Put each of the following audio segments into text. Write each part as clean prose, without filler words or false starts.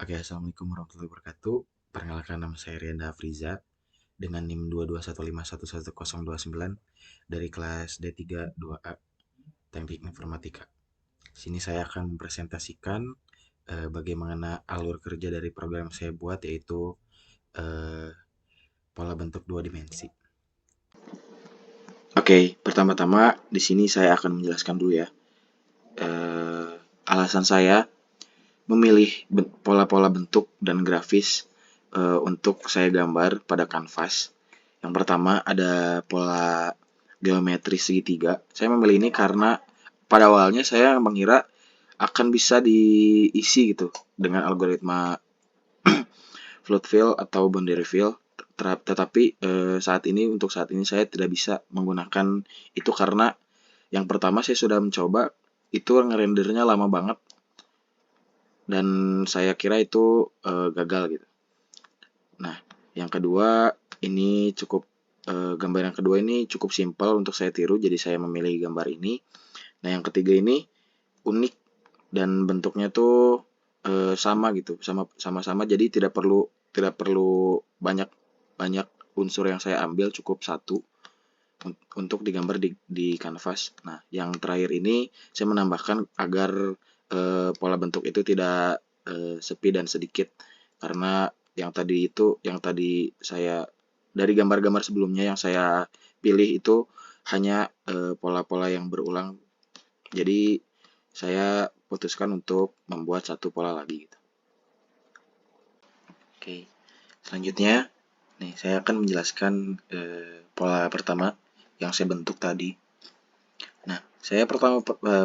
Oke, Assalamualaikum warahmatullahi wabarakatuh. Perkenalkan, nama saya Rianda Afriza dengan NIM 221511129 dari kelas D3 2A Teknik Informatika. Sini saya akan mempresentasikan bagaimana alur kerja dari program yang saya buat, yaitu eh, pola bentuk dua dimensi. Oke, pertama-tama di sini saya akan menjelaskan dulu ya. Alasan saya memilih pola-pola bentuk dan grafis untuk saya gambar pada kanvas. Yang pertama ada pola geometri segitiga. Saya memilih ini karena pada awalnya saya mengira akan bisa diisi gitu dengan algoritma float fill atau boundary fill. Tetapi saat ini saya tidak bisa menggunakan itu karena yang pertama saya sudah mencoba, itu ngerendernya lama banget dan saya kira itu gagal gitu. Nah, yang kedua ini gambar yang kedua ini cukup simpel untuk saya tiru, jadi saya memilih gambar ini. Nah, yang ketiga ini unik dan bentuknya tuh sama gitu, sama-sama. Jadi tidak perlu banyak banyak unsur yang saya ambil, cukup satu untuk digambar di kanvas. Nah, yang terakhir ini saya menambahkan agar pola bentuk itu tidak sepi dan sedikit, karena yang tadi saya dari gambar-gambar sebelumnya yang saya pilih itu hanya pola-pola yang berulang. Jadi saya putuskan untuk membuat satu pola lagi gitu. Oke, selanjutnya nih saya akan menjelaskan pola pertama yang saya bentuk tadi. Nah, saya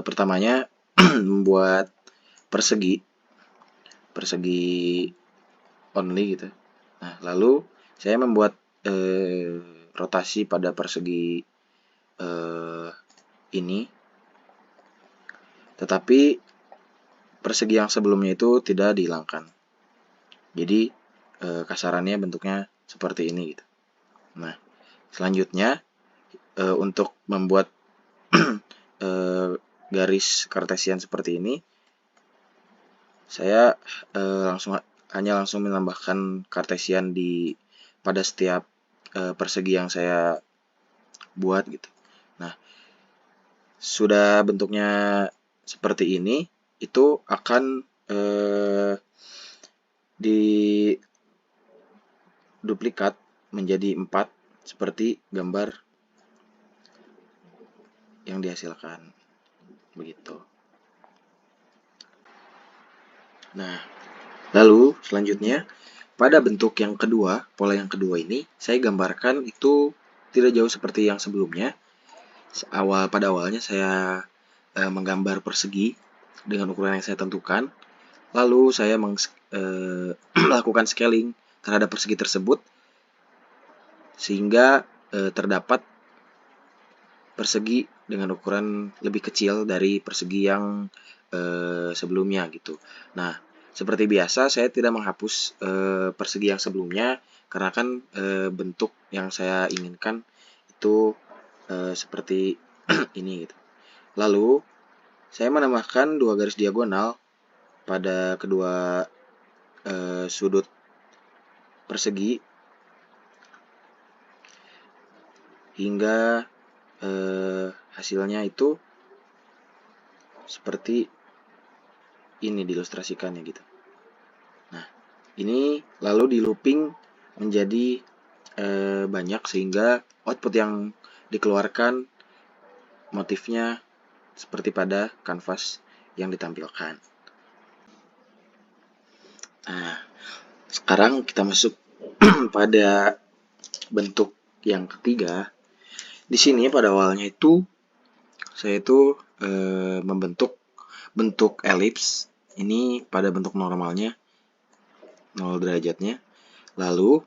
pertamanya membuat persegi persegi only gitu. Nah, lalu saya membuat eh, rotasi pada persegi eh, ini, tetapi persegi yang sebelumnya itu tidak dihilangkan. Jadi kasarannya bentuknya seperti ini gitu. Nah, selanjutnya untuk membuat eh, garis kartesian seperti ini, saya langsung menambahkan kartesian pada setiap persegi yang saya buat gitu. Nah, sudah bentuknya seperti ini, itu akan diduplikat menjadi 4 seperti gambar yang dihasilkan begitu. Nah, lalu selanjutnya pada bentuk yang kedua, pola yang kedua ini saya gambarkan itu tidak jauh seperti yang sebelumnya. Pada awalnya saya menggambar persegi dengan ukuran yang saya tentukan. Lalu saya melakukan scaling terhadap persegi tersebut sehingga terdapat persegi dengan ukuran lebih kecil dari persegi yang sebelumnya gitu. Nah, seperti biasa saya tidak menghapus persegi yang sebelumnya karena kan bentuk yang saya inginkan itu seperti ini gitu. Lalu saya menambahkan dua garis diagonal pada kedua sudut persegi hingga hasilnya itu seperti ini diilustrasikannya gitu. Nah, ini lalu di looping menjadi banyak sehingga output yang dikeluarkan motifnya seperti pada kanvas yang ditampilkan. Nah, sekarang kita masuk pada bentuk yang ketiga. Di sini pada awalnya itu saya itu membentuk bentuk elips ini pada bentuk normalnya 0 derajatnya. Lalu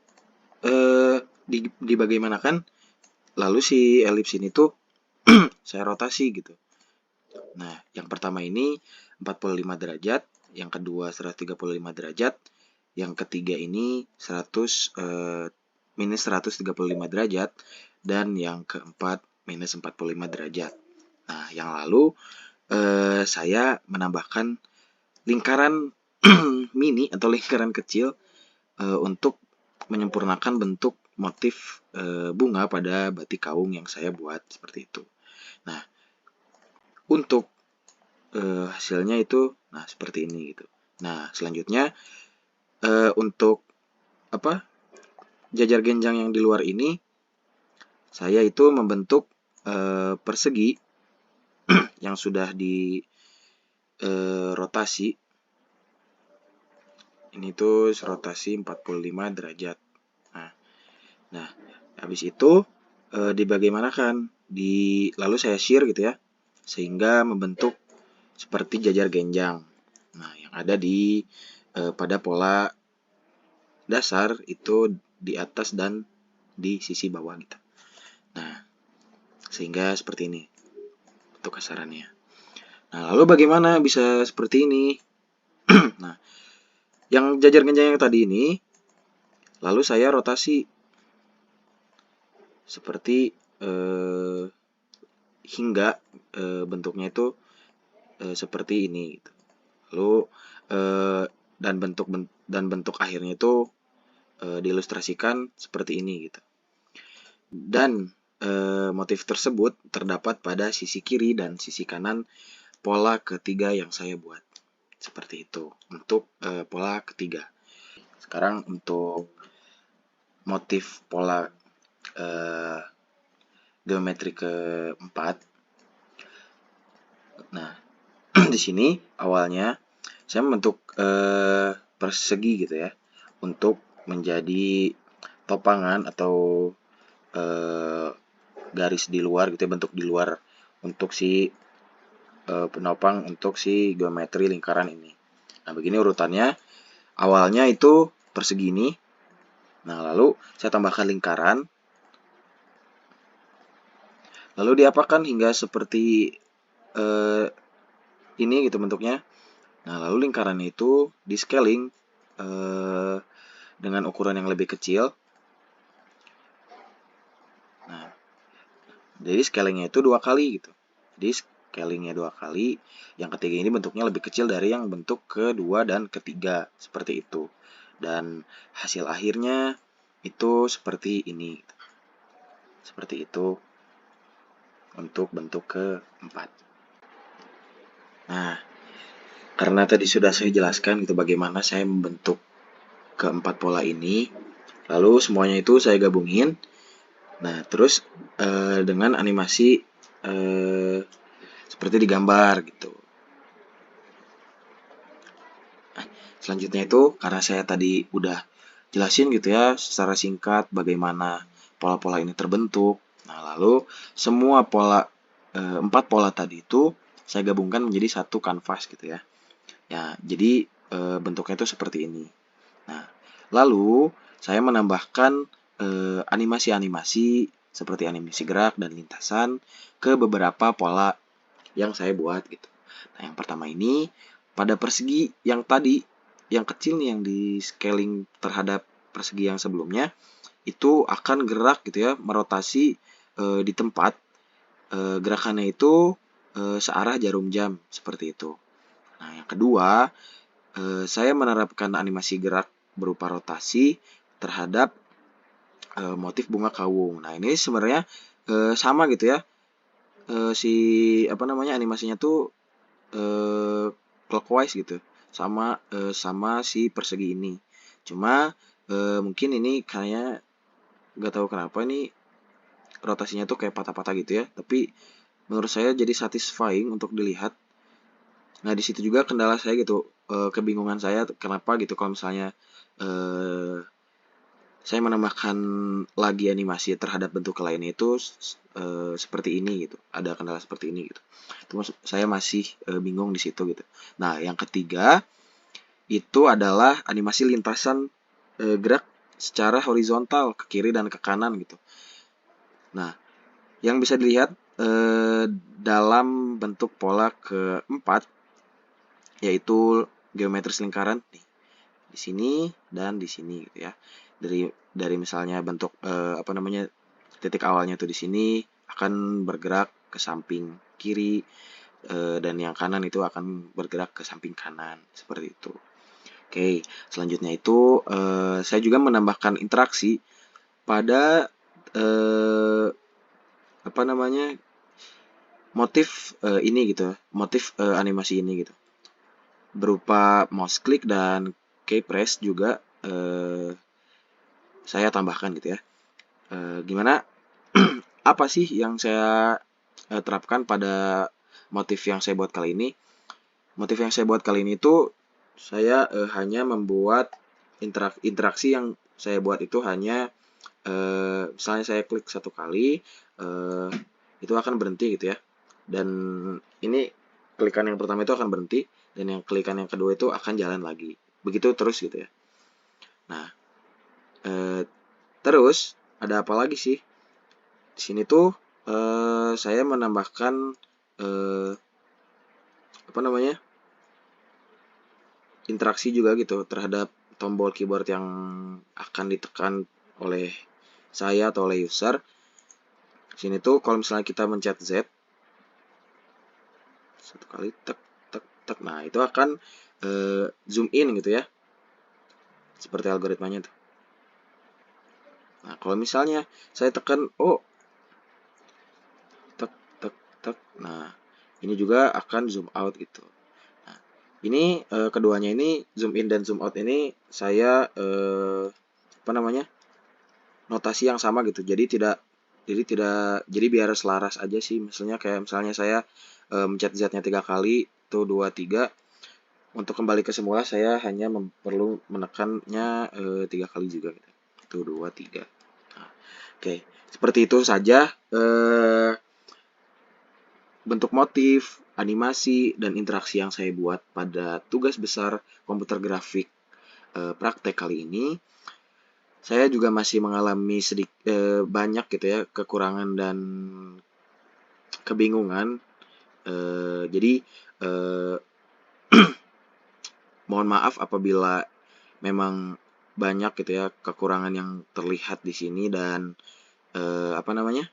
dibagaimanakan, lalu si elips ini tuh saya rotasi gitu. Nah, yang pertama ini 45 derajat, yang kedua 135 derajat, yang ketiga ini 100 minus 135 derajat, dan yang keempat minus 45 derajat. Nah, yang lalu saya menambahkan lingkaran mini atau lingkaran kecil untuk menyempurnakan bentuk motif bunga pada batik kawung yang saya buat seperti itu. Nah, untuk hasilnya itu nah seperti ini gitu. Nah, selanjutnya untuk apa? Jajar genjang yang di luar ini saya itu membentuk persegi yang sudah di rotasi. Ini tuh rotasi 45 derajat. Nah, habis itu dibagaimanakan? Lalu saya shear gitu ya, sehingga membentuk seperti jajar genjang. Nah, yang ada pada pola dasar itu di atas dan di sisi bawah gitu. Nah, sehingga seperti ini untuk kasarannya. Nah, lalu bagaimana bisa seperti ini? Nah, yang jajar genjang yang tadi ini, lalu saya rotasi seperti hingga bentuknya itu seperti ini gitu. Lalu dan bentuk akhirnya itu diilustrasikan seperti ini gitu. Dan motif tersebut terdapat pada sisi kiri dan sisi kanan pola ketiga yang saya buat. Seperti itu untuk pola ketiga. Sekarang untuk motif pola geometri keempat. Nah, di sini awalnya saya membentuk persegi gitu ya, untuk menjadi topangan atau garis di luar gitu ya, bentuk di luar untuk si penopang untuk si geometri lingkaran ini. Nah, begini urutannya. Awalnya itu persegi ini. Nah, lalu saya tambahkan lingkaran. Lalu diapakan hingga seperti ini gitu bentuknya. Nah, lalu lingkaran itu di scaling dengan ukuran yang lebih kecil. Nah, jadi scalingnya itu 2 kali gitu. Jadi scalingnya 2 kali. Yang ketiga ini bentuknya lebih kecil dari yang bentuk kedua dan ketiga. Seperti itu. Dan hasil akhirnya itu seperti ini. Seperti itu untuk bentuk keempat. Nah, karena tadi sudah saya jelaskan gitu bagaimana saya membentuk keempat pola ini. Lalu semuanya itu saya gabungin. Nah, terus dengan animasi seperti digambar gitu. Nah, selanjutnya itu karena saya tadi udah jelasin gitu ya secara singkat bagaimana pola-pola ini terbentuk. Nah, lalu semua pola 4 pola tadi itu saya gabungkan menjadi satu kanvas gitu ya. Ya, jadi bentuknya itu seperti ini. Nah, lalu saya menambahkan animasi-animasi seperti animasi gerak dan lintasan ke beberapa pola yang saya buat gitu. Nah, yang pertama ini pada persegi yang tadi, yang kecil nih yang di scaling terhadap persegi yang sebelumnya, itu akan gerak gitu ya, merotasi di tempat. Gerakannya itu searah jarum jam, seperti itu. Nah, yang kedua, saya menerapkan animasi gerak berupa rotasi terhadap motif bunga kawung. Nah, ini sebenarnya sama gitu ya. Animasinya tuh clockwise gitu. Sama si persegi ini. Cuma mungkin ini kayaknya nggak tahu kenapa ini rotasinya tuh kayak patah-patah gitu ya. Tapi menurut saya jadi satisfying untuk dilihat. Nah, di situ juga kendala saya gitu, kebingungan saya kenapa gitu kalau misalnya saya menambahkan lagi animasi terhadap bentuk lainnya itu seperti ini gitu. Ada kendala seperti ini gitu. Itu saya masih bingung di situ gitu. Nah, yang ketiga itu adalah animasi lintasan gerak secara horizontal ke kiri dan ke kanan gitu. Nah, yang bisa dilihat dalam bentuk pola keempat yaitu geometris lingkaran nih, di sini dan di sini gitu ya. Dari misalnya bentuk titik awalnya tuh di sini akan bergerak ke samping kiri dan yang kanan itu akan bergerak ke samping kanan seperti itu. Oke, selanjutnya itu saya juga menambahkan interaksi pada apa namanya motif ini gitu, motif animasi ini gitu, berupa mouse click dan key press juga saya tambahkan gitu ya. Gimana? Apa sih yang saya terapkan pada motif yang saya buat kali ini? Motif yang saya buat kali ini itu saya hanya membuat interaksi yang saya buat itu hanya misalnya saya klik satu kali eh, itu akan berhenti gitu ya. Dan ini klikan yang pertama itu akan berhenti dan yang klikan yang kedua itu akan jalan lagi. Begitu terus gitu ya. Nah, eh, terus ada apa lagi sih? Di sini tuh saya menambahkan eh, apa namanya? Interaksi juga gitu terhadap tombol keyboard yang akan ditekan oleh saya atau oleh user. Sini tuh kalau misalnya kita mencet Z satu kali tek tek tek, nah itu akan zoom in gitu ya, seperti algoritmanya tuh. Nah kalau misalnya saya tekan tek tek tek, nah ini juga akan zoom out gitu. Nah, ini keduanya ini zoom in dan zoom out ini saya apa namanya notasi yang sama gitu. Jadi biar selaras aja sih. Misalnya saya mencet Z-nya 3 kali, itu 2 3. Untuk kembali ke semula saya hanya perlu menekannya 3 kali juga gitu. Itu 2 3. Nah, oke, seperti itu saja bentuk motif, animasi, dan interaksi yang saya buat pada tugas besar komputer grafik praktek kali ini. Saya juga masih mengalami banyak gitu ya kekurangan dan kebingungan. Jadi eh, mohon maaf apabila memang banyak gitu ya kekurangan yang terlihat di sini dan apa namanya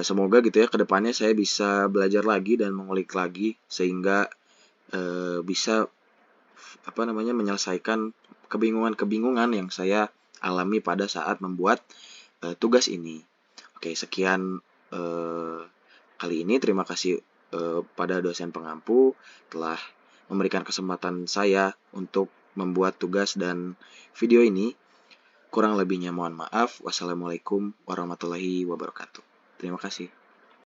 semoga gitu ya kedepannya saya bisa belajar lagi dan mengulik lagi sehingga bisa apa namanya menyelesaikan kebingungan-kebingungan yang saya alami pada saat membuat tugas ini. Oke, sekian eh, kali ini. Terima kasih pada dosen pengampu telah memberikan kesempatan saya untuk membuat tugas dan video ini. Kurang lebihnya mohon maaf. Wassalamualaikum warahmatullahi wabarakatuh. Terima kasih.